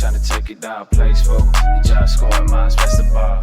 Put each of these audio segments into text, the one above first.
tryna take it down, place for you just scoring minds, best the bar.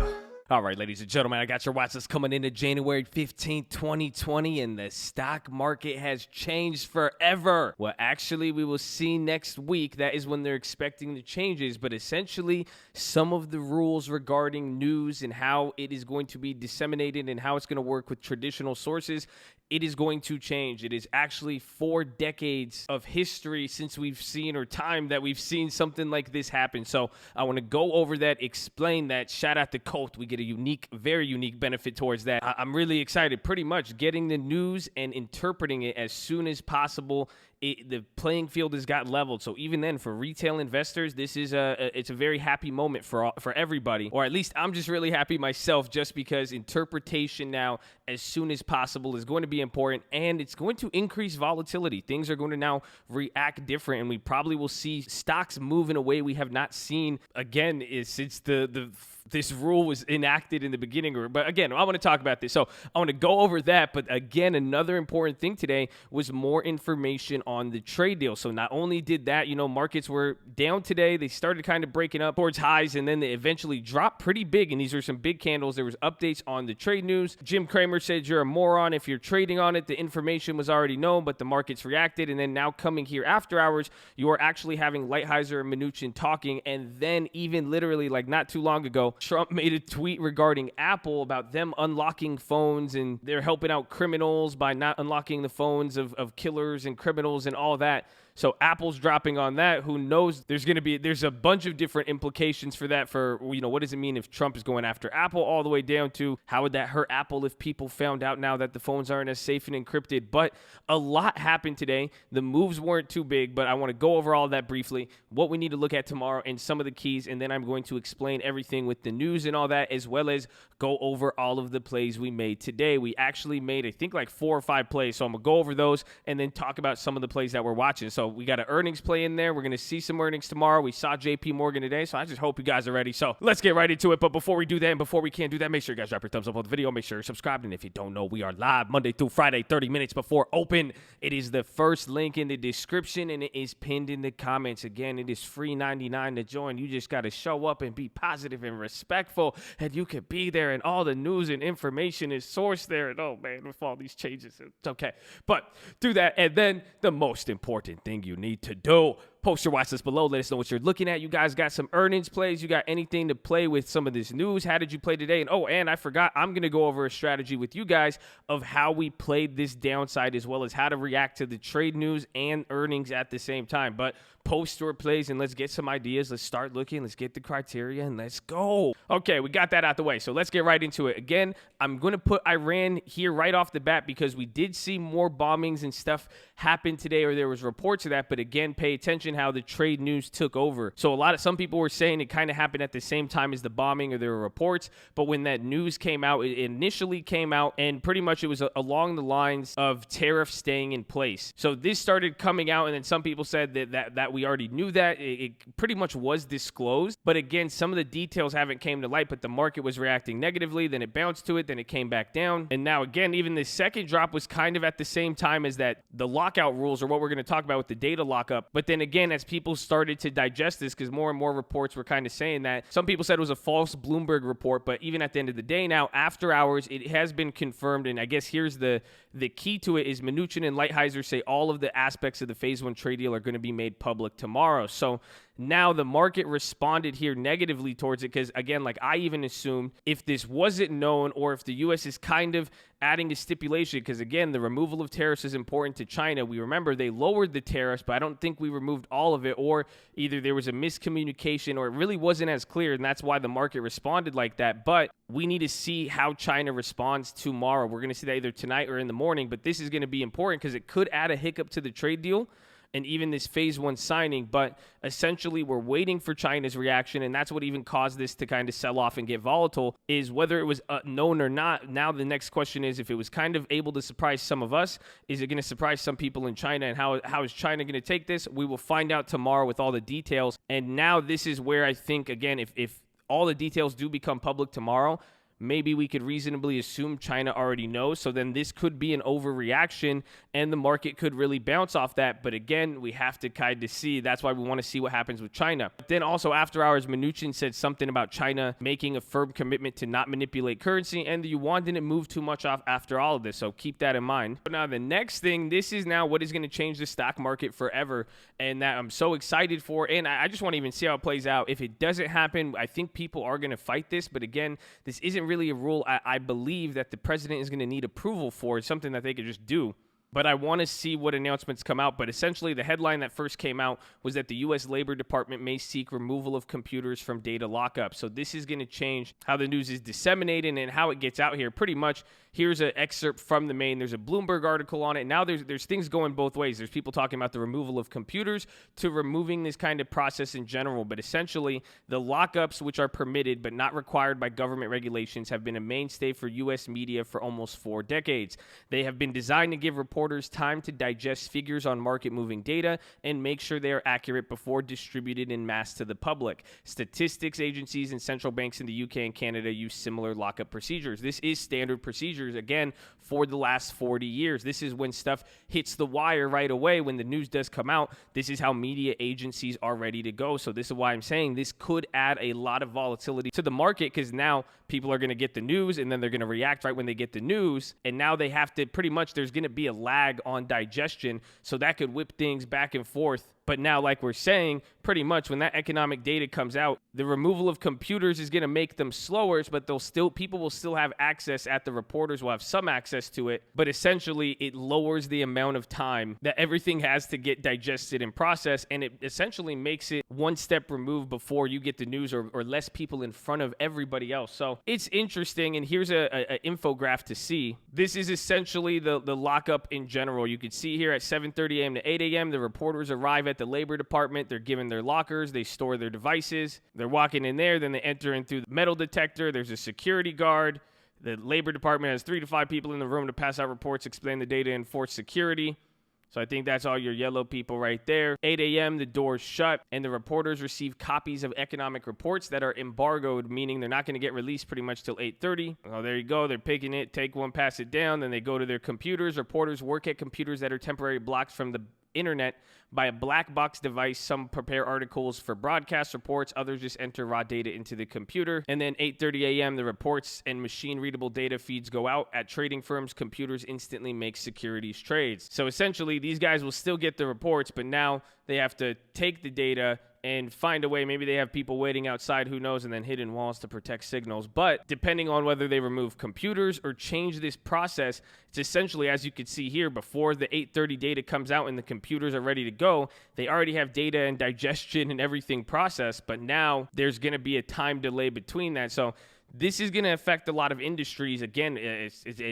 All right, ladies and gentlemen, I got your watch list coming into January 15th, 2020, and the stock market has changed forever. Well, actually, we will see next week. That is when they're expecting the changes, but essentially, some of the rules regarding news and how it is going to be disseminated and how it's going to work with traditional sources, it is going to change. It is actually 4 decades of history since we've seen, or time that we've seen something like this happen. So I want to go over that, explain that. Shout out to Colt. We get a unique, very unique benefit towards that. I'm really excited, pretty much getting the news and interpreting it as soon as possible. The playing field has got leveled. So even then, for retail investors, this is it's a very happy moment for everybody, or at least I'm just really happy myself, just because interpretation now as soon as possible is going to be important, and it's going to increase volatility. Things are going to now react different, and we probably will see stocks move in a way we have not seen again since this rule was enacted in the beginning. But again, I want to talk about this. So I want to go over that. But again, another important thing today was more information on the trade deal. So not only did that, markets were down today. They started kind of breaking up towards highs, and then they eventually dropped pretty big. And these are some big candles. There was updates on the trade news. Jim Cramer said you're a moron if you're trading on it. The information was already known, but the markets reacted. And then now coming here after hours, you are actually having Lighthizer and Mnuchin talking. And then even literally like not too long ago, Trump made a tweet regarding Apple about them unlocking phones, and they're helping out criminals by not unlocking the phones of killers and criminals and all that. So Apple's dropping on that. Who knows? There's a bunch of different implications for that. For, what does it mean if Trump is going after Apple, all the way down to how would that hurt Apple if people found out now that the phones aren't as safe and encrypted? But a lot happened today. The moves weren't too big, but I want to go over all that briefly, what we need to look at tomorrow and some of the keys. And then I'm going to explain everything with the news and all that, as well as go over all of the plays we made today. We actually made, I think, like 4 or 5 plays. So I'm going to go over those and then talk about some of the plays that we're watching. So we got an earnings play in there. We're going to see some earnings tomorrow. We saw JP Morgan today, so I just hope you guys are ready. So let's get right into it. But before we do that, and before we can do that, make sure you guys drop your thumbs up on the video. Make sure you're subscribed. And if you don't know, we are live Monday through Friday, 30 minutes before open. It is the first link in the description, and it is pinned in the comments. Again, it is free $99 to join. You just got to show up and be positive and respectful, and you could be there, and all the news and information is sourced there. And oh man, with all these changes, it's okay. But do that, and then the most important thing you need to do, post your watch list below. Let us know what you're looking at. You guys got some earnings plays. You got anything to play with some of this news? How did you play today? And I forgot, I'm going to go over a strategy with you guys of how we played this downside, as well as how to react to the trade news and earnings at the same time. But post your plays and let's get some ideas. Let's start looking. Let's get the criteria and let's go. Okay, we got that out the way. So let's get right into it. Again, I'm going to put Iran here right off the bat because we did see more bombings and stuff happen today, or there was reports of that. But again, pay attention how the trade news took over. So some people were saying it kind of happened at the same time as the bombing, or there were reports. But when that news came out, it initially came out, and pretty much it was along the lines of tariffs staying in place. So this started coming out, and then some people said that we already knew that. It pretty much was disclosed. But again, some of the details haven't came to light, but the market was reacting negatively. Then it bounced to it. Then it came back down. And now again, even the second drop was kind of at the same time as that. The lockout rules are what we're going to talk about with the data lockup. But then again, as people started to digest this, because more and more reports were kind of saying that, some people said it was a false Bloomberg report. But even at the end of the day now, after hours, it has been confirmed. And I guess here's the key to it is Mnuchin and Lighthizer say all of the aspects of the phase 1 trade deal are going to be made public tomorrow. So now the market responded here negatively towards it because, again, like I even assumed if this wasn't known, or if the U.S. is kind of adding a stipulation, because, again, the removal of tariffs is important to China. We remember they lowered the tariffs, but I don't think we removed all of it, or either there was a miscommunication or it really wasn't as clear, and that's why the market responded like that. But we need to see how China responds tomorrow. We're going to see that either tonight or in the morning, but this is going to be important because it could add a hiccup to the trade deal and even this phase 1 signing. But essentially we're waiting for China's reaction, and that's what even caused this to kind of sell off and get volatile, is whether it was known or not. Now the next question is, if it was kind of able to surprise some of us, is it going to surprise some people in China, and how is China going to take this? We will find out tomorrow with all the details. And now this is where I think, again, if all the details do become public tomorrow, maybe we could reasonably assume China already knows. So then this could be an overreaction and the market could really bounce off that. But again, we have to kind of see. That's why we want to see what happens with China. But then also after hours, Mnuchin said something about China making a firm commitment to not manipulate currency, and the yuan didn't move too much off after all of this. So keep that in mind. But now the next thing, this is now what is going to change the stock market forever, and that I'm so excited for. And I just want to even see how it plays out. If it doesn't happen, I think people are going to fight this. But again, this isn't really a rule I believe that the president is going to need approval for. It's something that they could just do. But I want to see what announcements come out. But essentially, the headline that first came out was that the U.S. Labor Department may seek removal of computers from data lockup. So this is going to change how the news is disseminated and how it gets out here. Pretty much, here's an excerpt from the main. There's a Bloomberg article on it. Now there's things going both ways. There's people talking about the removal of computers to removing this kind of process in general. But essentially, the lockups, which are permitted but not required by government regulations, have been a mainstay for U.S. media for almost 4 decades. They have been designed to give reporters time to digest figures on market-moving data and make sure they are accurate before distributed in mass to the public. Statistics agencies and central banks in the UK and Canada use similar lockup procedures. This is standard procedures, again, for the last 40 years. This is when stuff hits the wire right away. When the news does come out, this is how media agencies are ready to go. So this is why I'm saying this could add a lot of volatility to the market, because now people are going to get the news and then they're going to react right when they get the news. And now they have to pretty much, there's going to be a lag on digestion. So that could whip things back and forth. But now, like we're saying, pretty much when that economic data comes out, the removal of computers is going to make them slower, but people will still have access. At the reporters will have some access to it, but essentially it lowers the amount of time that everything has to get digested and processed, and it essentially makes it one step removed before you get the news, or less people in front of everybody else. So it's interesting, and here's a infographic to see. This is essentially the lockup in general. You can see here at 7:30 a.m. to 8 a.m., the reporters arrive at the Labor Department. They're given their lockers. They store their devices. They're walking in there. Then they enter in through the metal detector. There's a security guard. The Labor Department has 3 to 5 people in the room to pass out reports, explain the data, and enforce security. So I think that's all your yellow people right there. 8 a.m., the doors shut, and the reporters receive copies of economic reports that are embargoed, meaning they're not going to get released pretty much till 8:30. Oh, there you go. They're picking it, take one, pass it down. Then they go to their computers. Reporters work at computers that are temporarily blocked from the internet by a black box device. Some prepare articles for broadcast reports. Others just enter raw data into the computer. And then 8:30 a.m., the reports and machine-readable data feeds go out. At trading firms, computers instantly make securities trades. So essentially, these guys will still get the reports, but now they have to take the data and find a way. Maybe they have people waiting outside, who knows, and then hidden walls to protect signals. But depending on whether they remove computers or change this process, it's essentially, as you can see here, before the 8:30 data comes out and the computers are ready to go, they already have data and digestion and everything processed, but now there's going to be a time delay between that. So this is going to affect a lot of industries. Again,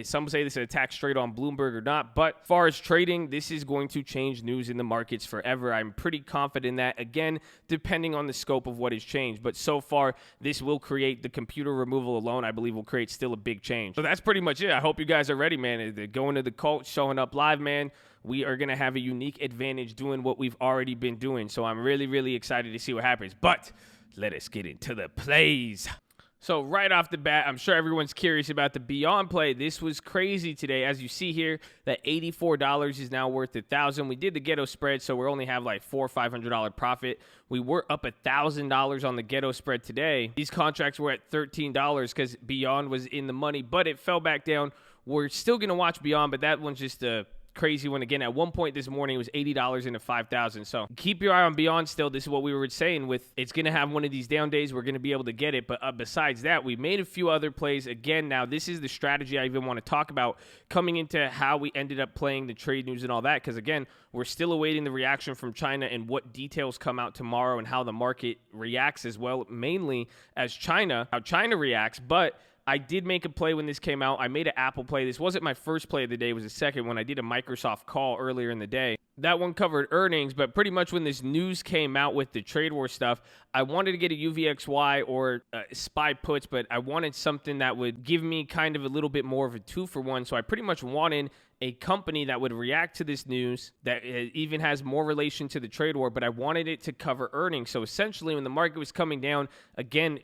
some say this is an attack straight on Bloomberg or not, but as far as trading, this is going to change news in the markets forever. I'm pretty confident in that, again, depending on the scope of what is changed. But so far, this will create, the computer removal alone, I believe, will create still a big change. So that's pretty much it. I hope you guys are ready, man. They're going to the cult, showing up live, man. We are going to have a unique advantage doing what we've already been doing. So I'm really, really excited to see what happens. But let us get into the plays. So right off the bat, I'm sure everyone's curious about the Beyond play. This was crazy today. As you see here, that $84 is now worth $1,000. We did the ghetto spread, so we only have like $400 or $500 profit. We were up $1,000 on the ghetto spread today. These contracts were at $13 because Beyond was in the money, but it fell back down. We're still going to watch Beyond, but that one's just a crazy one. Again, at one point this morning, it was $80 into $5,000. So keep your eye on Beyond still. This is what we were saying with, it's going to have one of these down days. We're going to be able to get it. But besides that, we made a few other plays. Again, now this is the strategy I even want to talk about coming into how we ended up playing the trade news and all that. Because again, we're still awaiting the reaction from China and what details come out tomorrow and how the market reacts as well, mainly as how China reacts. But I did make a play when this came out. I made an Apple play. This wasn't my first play of the day. It was the second one. I did a Microsoft call earlier in the day. That one covered earnings, but pretty much when this news came out with the trade war stuff, I wanted to get a UVXY or SPY puts, but I wanted something that would give me kind of a little bit more of a 2-for-1. So I pretty much wanted a company that would react to this news that even has more relation to the trade war, but I wanted it to cover earnings. So essentially when the market was coming down, again,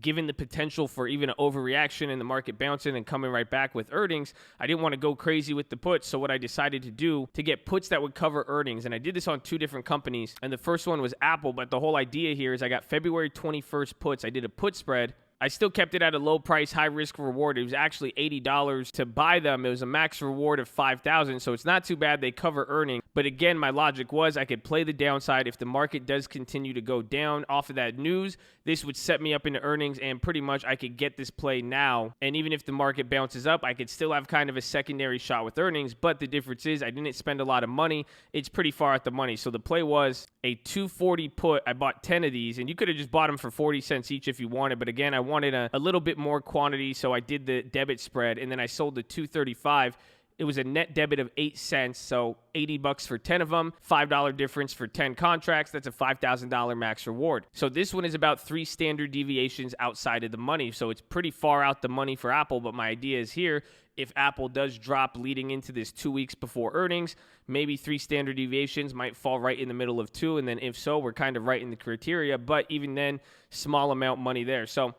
given the potential for even an overreaction in the market bouncing and coming right back with earnings, I didn't want to go crazy with the puts. So what I decided to do to get puts that would cover earnings, and I did this on 2 different companies, and the first one was Apple, but the whole idea here is I got February 21st puts. I did a put spread. I still kept it at a low price, high risk reward. It was actually $80 to buy them. It was a max reward of $5,000, so it's not too bad. They cover earnings. But again, my logic was I could play the downside. If the market does continue to go down off of that news, this would set me up into earnings, and pretty much I could get this play now. And even if the market bounces up, I could still have kind of a secondary shot with earnings. But the difference is I didn't spend a lot of money. It's pretty far out the money. So the play was a 240 put. I bought 10 of these, and you could have just bought them for 40 cents each if you wanted. But again, I wanted a little bit more quantity, so I did the debit spread, and then I sold the 235. It was a net debit of 8 cents, so $80 for 10 of them, $5 difference for 10 contracts. That's a $5,000 max reward. So this one is about 3 standard deviations outside of the money, so it's pretty far out the money for Apple. But my idea is here, if Apple does drop leading into this 2 weeks before earnings, maybe 3 standard deviations might fall right in the middle of 2, and then if so, we're kind of right in the criteria. But even then, small amount money there. So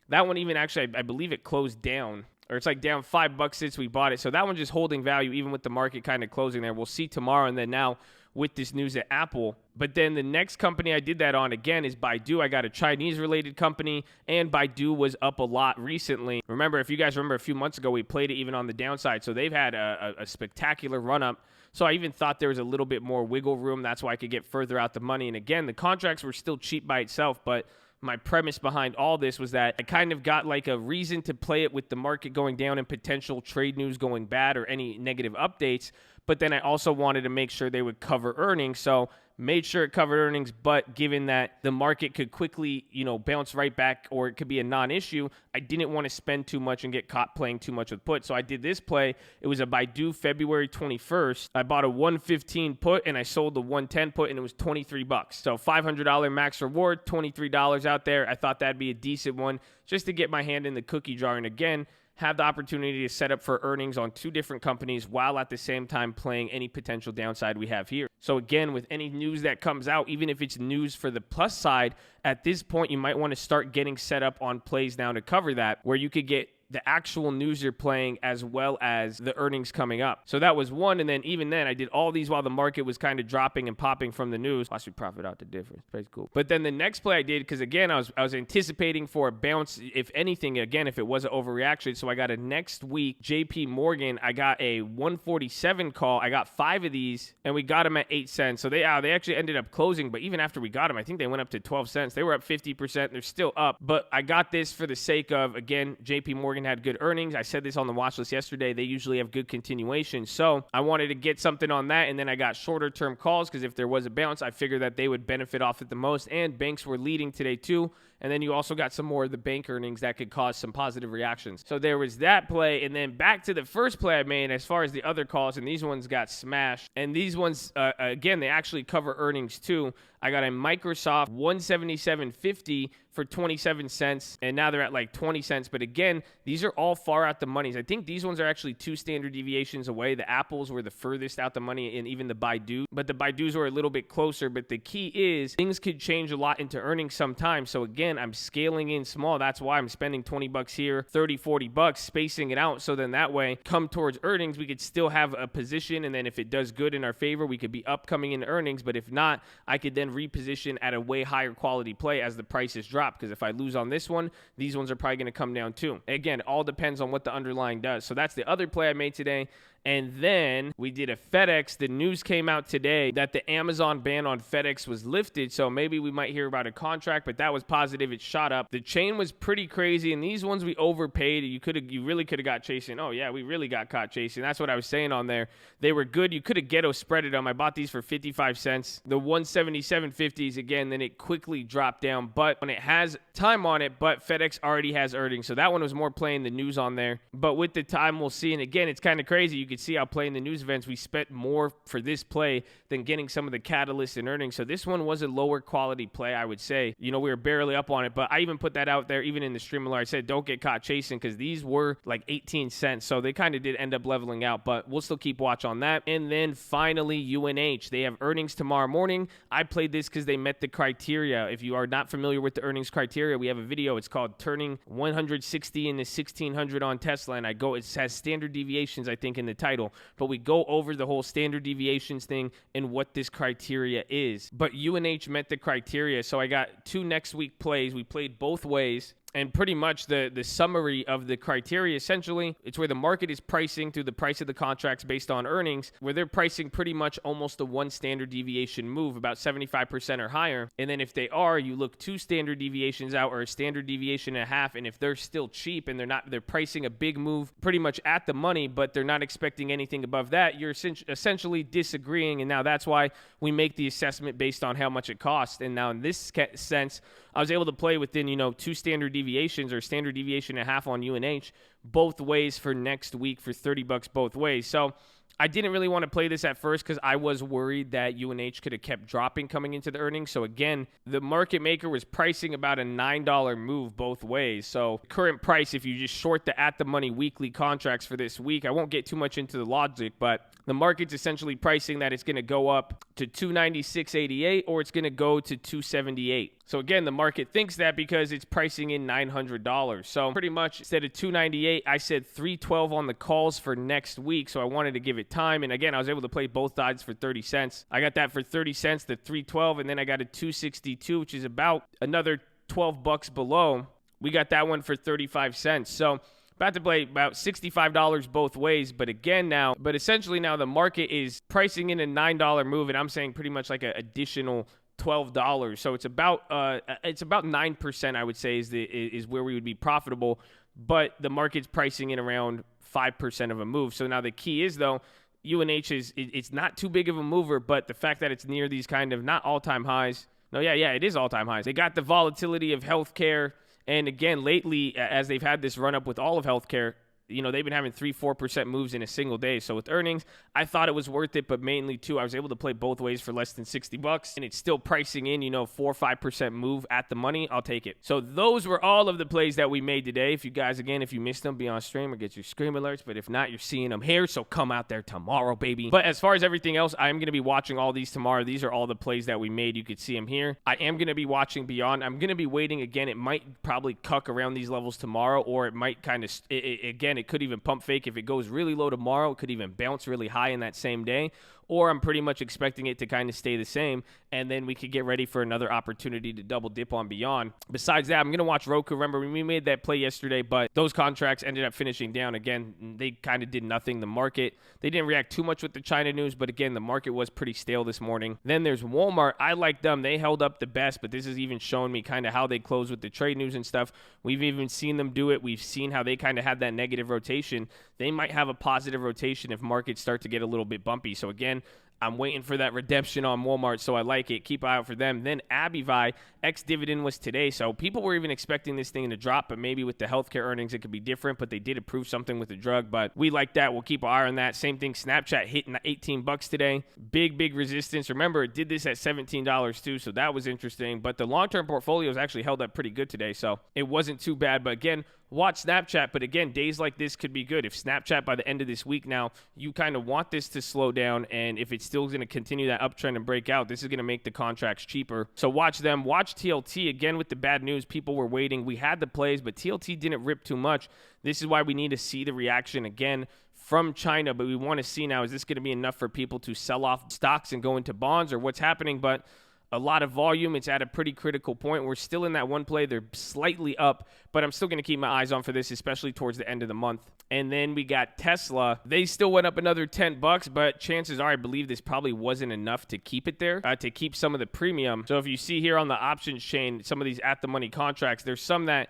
that one even actually, I believe it closed down, or it's like down $5 since we bought it. So that one's just holding value even with the market kind of closing there. We'll see tomorrow. And then now with this news at Apple. But then the next company I did that on again is Baidu. I got a Chinese related company, and Baidu was up a lot recently. Remember, if you guys remember a few months ago, we played it even on the downside. So they've had a spectacular run up. So I even thought there was a little bit more wiggle room. That's why I could get further out the money. And again, the contracts were still cheap by itself, but my premise behind all this was that I kind of got like a reason to play it with the market going down and potential trade news going bad or any negative updates. But then I also wanted to make sure they would cover earnings. So made sure it covered earnings, but given that the market could quickly, bounce right back, or it could be a non-issue, I didn't want to spend too much and get caught playing too much with put. So I did this play. It was a Baidu February 21st. I bought a 115 put and I sold the 110 put, and it was $23. So $500 max reward, $23 out there. I thought that'd be a decent one just to get my hand in the cookie jar. And again, have the opportunity to set up for earnings on 2 different companies while at the same time playing any potential downside we have here. So again, with any news that comes out, even if it's news for the plus side, at this point, you might want to start getting set up on plays now to cover that, where you could get the actual news you're playing as well as the earnings coming up. So that was one. And then even then, I did all these while the market was kind of dropping and popping from the news. Watch me profit out the difference. Pretty cool. But then the next play I did, because again, I was anticipating for a bounce, if anything, again, if it was an overreaction. So I got a next week JP Morgan. I got a 147 call. I got 5 of these, and we got them at 8 cents. So they actually ended up closing. But even after we got them, I think they went up to 12 cents. They were up 50%. They're still up. But I got this for the sake of, again, JP Morgan had good earnings. I said this on the watch list yesterday. They usually have good continuation. So I wanted to get something on that. And then I got shorter term calls because if there was a bounce, I figured that they would benefit off it the most. And banks were leading today too. And then you also got some more of the bank earnings that could cause some positive reactions. So there was that play. And then back to the first play I made as far as the other calls. And these ones got smashed. And these ones, again, they actually cover earnings too. I got a Microsoft 177.50 for 27 cents, and now they're at like 20 cents. But again, these are all far out the monies. I think these ones are actually 2 standard deviations away. The Apples were the furthest out the money, and even the Baidu. But the Baidus were a little bit closer. But the key is things could change a lot into earnings sometimes. So again, I'm scaling in small. That's why I'm spending $20 here, $30, $40, spacing it out. So then that way, come towards earnings, we could still have a position. And then if it does good in our favor, we could be up coming into earnings. But if not, I could then reposition at a way higher quality play as the prices drop. Because if I lose on this one, these ones are probably going to come down too. Again, it all depends on what the underlying does. So that's the other play I made today. And then we did a FedEx. The news came out today that the Amazon ban on FedEx was lifted. So maybe we might hear about a contract, but that was positive. It shot up. The chain was pretty crazy. And these ones we overpaid. You really could have got chasing. Oh yeah, we really got caught chasing. That's what I was saying on there. They were good. You could have ghetto spreaded them. I bought these for 55 cents. The 177.50s again, then it quickly dropped down. But when it has time on it, but FedEx already has earnings. So that one was more playing the news on there. But with the time, we'll see. And again, it's kind of crazy. You can could see how playing the news events, we spent more for this play than getting some of the catalysts and earnings. So this one was a lower quality play, I would say. We were barely up on it, but I even put that out there, even in the stream alert. I said, don't get caught chasing, because these were like 18 cents. So they kind of did end up leveling out, but we'll still keep watch on that. And then finally, UNH. They have earnings tomorrow morning. I played this because they met the criteria. If you are not familiar with the earnings criteria, we have a video. It's called Turning 160 into 1600 on Tesla. And it has standard deviations, I think, in the title. But we go over the whole standard deviations thing and what this criteria is. But UNH met the criteria. So I got 2 next week plays. We played both ways. And pretty much the summary of the criteria, essentially, it's where the market is pricing through the price of the contracts based on earnings, where they're pricing pretty much almost a 1 standard deviation move, about 75% or higher. And then if they are, you look 2 standard deviations out, or a standard deviation and a half. And if they're still cheap and they're pricing a big move pretty much at the money, but they're not expecting anything above that, you're essentially disagreeing. And now that's why we make the assessment based on how much it costs. And now in this sense, I was able to play within, 2 standard deviations, or standard deviation and a half on UNH, both ways for next week for $30 both ways. So I didn't really want to play this at first because I was worried that UNH could have kept dropping coming into the earnings. So again, the market maker was pricing about a $9 move both ways. So current price, if you just short the at-the-money weekly contracts for this week, I won't get too much into the logic, but the market's essentially pricing that it's going to go up to 296.88 or it's going to go to 278. So again, the market thinks that because it's pricing in $900. So pretty much instead of 298, I said 312 on the calls for next week. So I wanted to give it time. And again, I was able to play both sides for 30 cents. I got that for 30 cents, the 312, and then I got a 262, which is about another $12 below. We got that one for 35 cents. So about to play about $65 both ways, but essentially now the market is pricing in a $9 move, and I'm saying pretty much like an additional $12. So it's about 9%, I would say, is where we would be profitable, but the market's pricing in around 5% of a move. So now the key is, though, UNH it's not too big of a mover, but the fact that it's near these kind of not all-time highs. No, yeah, it is all-time highs. They got the volatility of healthcare. And again, lately, as they've had this run up with all of healthcare, they've been having 3-4% moves in a single day. So with earnings, I thought it was worth it, but mainly too, I was able to play both ways for less than $60, and it's still pricing in, 4-5% move at the money. I'll take it. So those were all of the plays that we made today. If you guys, again, if you missed them, be on stream or get your stream alerts. But if not, you're seeing them here. So come out there tomorrow, baby. But as far as everything else, I'm going to be watching all these tomorrow. These are all the plays that we made. You could see them here. I am going to be watching beyond. I'm going to be waiting again. It might probably cuck around these levels tomorrow, or it might kind of, again, it could even pump fake. If it goes really low tomorrow, it could even bounce really high in that same day. Or I'm pretty much expecting it to kind of stay the same, and then we could get ready for another opportunity to double dip on beyond. Besides that, I'm going to watch Roku. Remember, we made that play yesterday, but those contracts ended up finishing down. Again, they kind of did nothing. The market, they didn't react too much with the China news, but again, the market was pretty stale this morning. Then there's Walmart. I like them. They held up the best, but this is even showing me kind of how they close with the trade news and stuff. We've even seen them do it. We've seen how they kind of had that negative rotation. They might have a positive rotation if markets start to get a little bit bumpy. So again, I'm waiting for that redemption on Walmart, so I like it. Keep an eye out for them. Then Abivai, ex-dividend was today, so people were even expecting this thing to drop, but maybe with the healthcare earnings it could be different, but they did approve something with the drug, but we like that. We'll keep an eye on that. Same thing, Snapchat hitting $18 today. Big resistance. Remember, it did this at $17 too, so that was interesting, but the long-term portfolios actually held up pretty good today, so it wasn't too bad, but again, watch Snapchat, but again, days like this could be good. If Snapchat by the end of this week now, you kind of want this to slow down, and if it's still going to continue that uptrend and break out, this is going to make the contracts cheaper. So watch them. Watch TLT. Again, with the bad news, people were waiting. We had the plays, but TLT didn't rip too much. This is why we need to see the reaction again from China, but we want to see now, is this going to be enough for people to sell off stocks and go into bonds, or what's happening? But a lot of volume. It's at a pretty critical point. We're still in that one play. They're slightly up, but I'm still going to keep my eyes on for this, especially towards the end of the month. And then we got Tesla. They still went up another $10, but chances are I believe this probably wasn't enough to keep it there, to keep some of the premium. So if you see here on the options chain, some of these at-the-money contracts, there's some that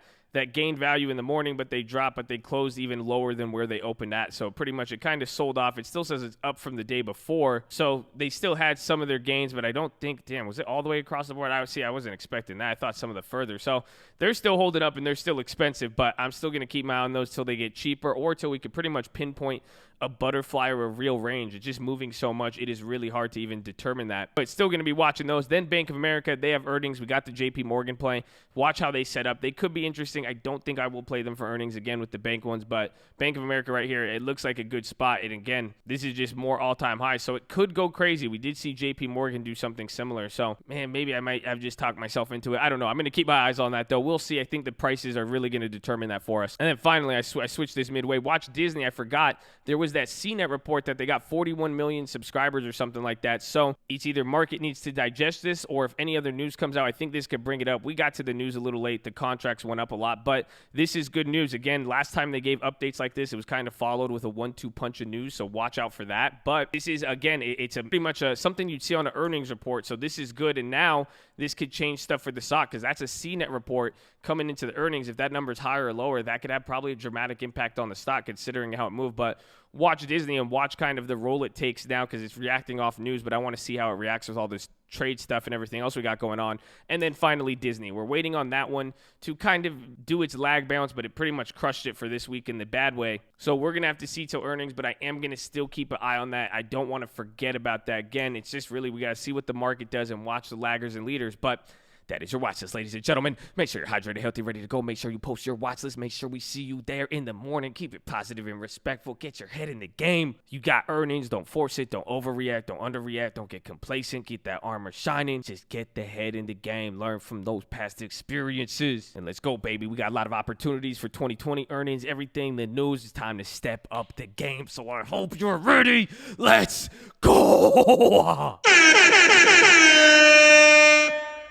gained value in the morning, but they dropped, but they closed even lower than where they opened at. So pretty much it kind of sold off. It still says it's up from the day before. So they still had some of their gains, but I don't think, was it all the way across the board? I wasn't expecting that. I thought some of the further. So they're still holding up and they're still expensive, but I'm still going to keep my eye on those till they get cheaper or till we could pretty much pinpoint a butterfly or a real range. It's just moving so much. It is really hard to even determine that. But still going to be watching those. Then Bank of America, they have earnings. We got the JP Morgan play. Watch how they set up. They could be interesting. I don't think I will play them for earnings again with the bank ones, but Bank of America right here, it looks like a good spot. And again, this is just more all-time high, so it could go crazy. We did see JP Morgan do something similar. So, man, maybe I might have just talked myself into it. I don't know. I'm going to keep my eyes on that, though. We'll see. I think the prices are really going to determine that for us. And then finally, I switched this midway. Watch Disney. I forgot there was that CNET report that they got 41 million subscribers or something like that. So it's either market needs to digest this, or if any other news comes out, I think this could bring it up. We got to the news a little late. The contracts went up a lot, but this is good news. Again, last time they gave updates like this, it was kind of followed with a 1-2 punch of news, so watch out for that. But this is, again, it's a pretty much something you'd see on an earnings report, so this is good. And now this could change stuff for the stock, because that's a CNET report coming into the earnings. If that number is higher or lower, that could have probably a dramatic impact on the stock considering how it moved. But watch Disney and watch kind of the role it takes now, because it's reacting off news, but I want to see how it reacts with all this trade stuff and everything else we got going on. And then finally Disney. We're waiting on that one to kind of do its lag balance, but it pretty much crushed it for this week in the bad way. So we're going to have to see till earnings, but I am going to still keep an eye on that. I don't want to forget about that. Again, it's just really we got to see what the market does and watch the laggers and leaders. But that is your watch list, ladies and gentlemen. Make sure you're hydrated, healthy, ready to go. Make sure you post your watch list. Make sure we see you there in the morning. Keep it positive and respectful. Get your head in the game. You got earnings. Don't force it. Don't overreact. Don't underreact. Don't get complacent. Get that armor shining. Just get the head in the game. Learn from those past experiences. And let's go, baby. We got a lot of opportunities for 2020 earnings. Everything, the news. It's time to step up the game. So I hope you're ready. Let's go.